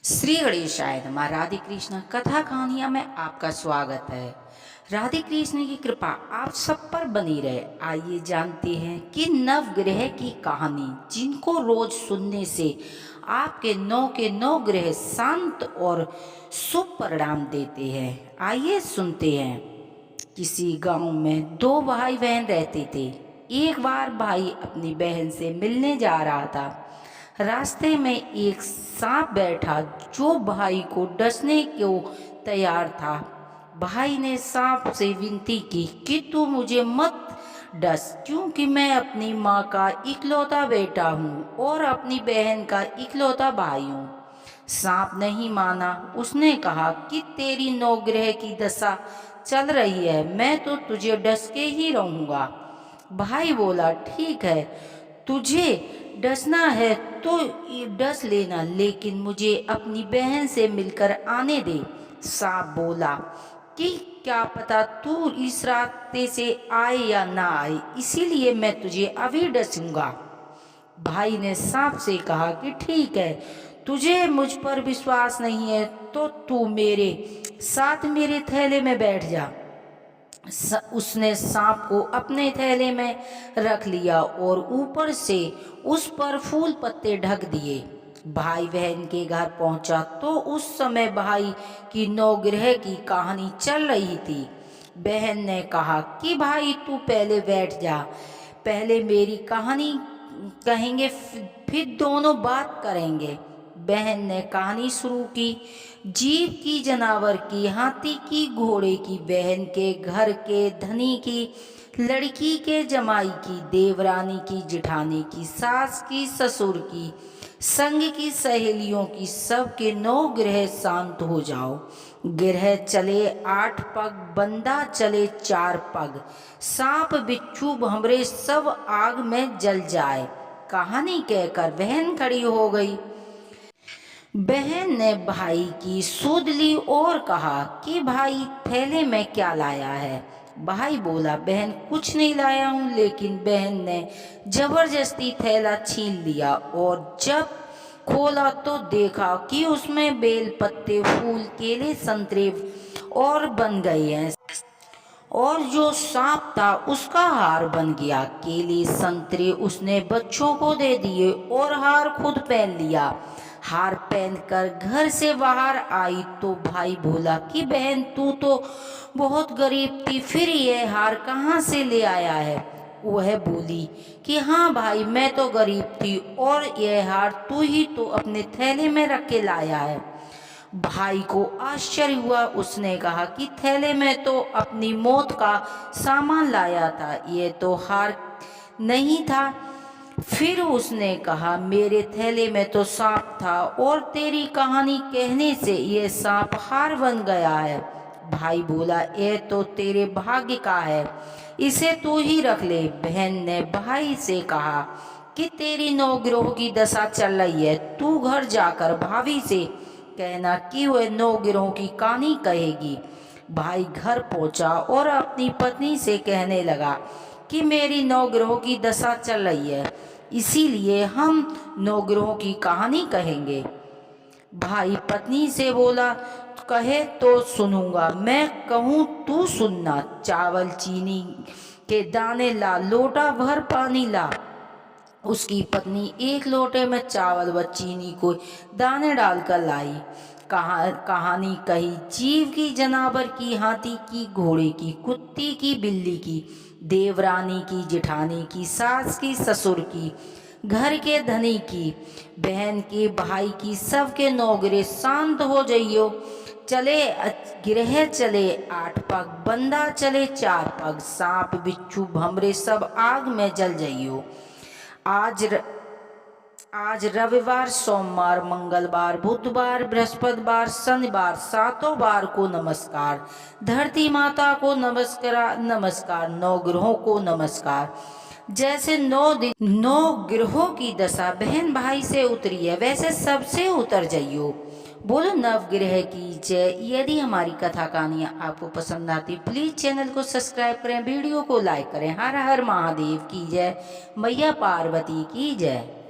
श्री गणेशाय नमः। राधे कृष्ण कथा कहानियाँ में आपका स्वागत है। राधे कृष्ण की कृपा आप सब पर बनी रहे। आइए जानते हैं कि नवग्रह की कहानी, जिनको रोज सुनने से आपके नौ के नौ ग्रह शांत और शुभ परिणाम देते हैं। आइए सुनते हैं। किसी गांव में दो भाई बहन रहते थे। एक बार भाई अपनी बहन से मिलने जा रहा था। रास्ते में एक सांप बैठा जो भाई को डसने को तैयार था। भाई ने सांप से विनती की कि तू मुझे मत डस, क्योंकि मैं अपनी माँ का इकलौता बेटा हूँ और अपनी बहन का इकलौता भाई हूँ। सांप नहीं माना। उसने कहा कि तेरी नौग्रह की दशा चल रही है, मैं तो तुझे डस के ही रहूंगा। भाई बोला, ठीक है, तुझे डसना है तो डस लेना, लेकिन मुझे अपनी बहन से मिलकर आने दे। सांप बोला कि क्या पता तू इस रास्ते से आए या ना आए, इसीलिए मैं तुझे अभी डसूंगा। भाई ने सांप से कहा कि ठीक है, तुझे मुझ पर विश्वास नहीं है तो तू मेरे साथ मेरे थैले में बैठ जा। उसने सांप को अपने थैले में रख लिया और ऊपर से उस पर फूल पत्ते ढक दिए। भाई बहन के घर पहुंचा तो उस समय भाई की नौग्रह की कहानी चल रही थी। बहन ने कहा कि भाई तू पहले बैठ जा, पहले मेरी कहानी कहेंगे फिर दोनों बात करेंगे। बहन ने कहानी शुरू की। जीव की, जानवर की, हाथी की, घोड़े की, बहन के घर के धनी की, लड़की के जमाई की, देवरानी की, जिठानी की, सास की, ससुर की, संग की, सहेलियों की, सबके 9 ग्रह शांत हो जाओ। ग्रह चले 8 पग, बंदा चले 4 पग, सांप बिच्छू भंवरे सब आग में जल जाए। कहानी कहकर बहन खड़ी हो गई। बहन ने भाई की सुध ली और कहा कि भाई थैले में क्या लाया है। भाई बोला, बहन कुछ नहीं लाया हूँ, लेकिन बहन ने जबरदस्ती थैला छीन लिया और जब खोला तो देखा कि उसमें बेल पत्ते, फूल, केले, संतरे और बन गए हैं, और जो सांप था उसका हार बन गया। केले संतरे उसने बच्चों को दे दिए और हार खुद पहन लिया। हार पहनकर घर से बाहर आई तो भाई बोला कि बहन तू तो बहुत गरीब थी, फिर यह हार कहाँ से ले आया है। वह बोली कि हाँ भाई, मैं तो गरीब थी और यह हार तू ही तो अपने थैले में रख के लाया है। भाई को आश्चर्य हुआ। उसने कहा कि थैले में तो अपनी मौत का सामान लाया था, ये तो हार नहीं था। फिर उसने कहा, मेरे थैले में तो सांप था और तेरी कहानी कहने से ये सांप हार बन गया है। भाई बोला, ये तो तेरे भाग्य का है, इसे तू ही रख ले। बहन ने भाई से कहा कि तेरी 9 ग्रहों की दशा चल रही है, तू घर जाकर भाभी से कहना कि वह 9 गिरोह की कहानी कहेगी। भाई घर पहुंचा और अपनी पत्नी से कहने लगा कि मेरी 9 ग्रहों की दशा चल रही है, इसीलिए हम 9 ग्रहों की कहानी कहेंगे। भाई पत्नी से बोला, कहे तो सुनूंगा, मैं कहूँ तू सुनना। चावल चीनी के दाने ला, लोटा भर पानी ला। उसकी पत्नी एक लोटे में चावल व चीनी को दाने डालकर लाई। कहानी कही। जीव की, जानवर की, हाथी की, घोड़े की, कुत्ती की, बिल्ली की, देवरानी की, जिठानी की, सास की, ससुर की, घर के धनी की, बहन के, भाई की, सबके 9 ग्रह शांत हो जाइयो। चले ग्रह चले 8 पग, बंदा चले 4 पग, सांप बिच्छू भंवरे सब आग में जल जाइयो। आज रविवार, सोमवार, मंगलवार, बुधवार, बृहस्पतिवार, शनिवार, 7 बार को नमस्कार। धरती माता को नमस्कार, 9 ग्रहों को नमस्कार। जैसे 9 ग्रहों की दशा बहन भाई से उतरी है, वैसे सबसे उतर जाइयो। बोलो नवग्रह की जय। यदि हमारी कथा कहानियाँ आपको पसंद आती प्लीज चैनल को सब्सक्राइब करें, वीडियो को लाइक करें। हर हर महादेव की जय, मैया पार्वती की जय।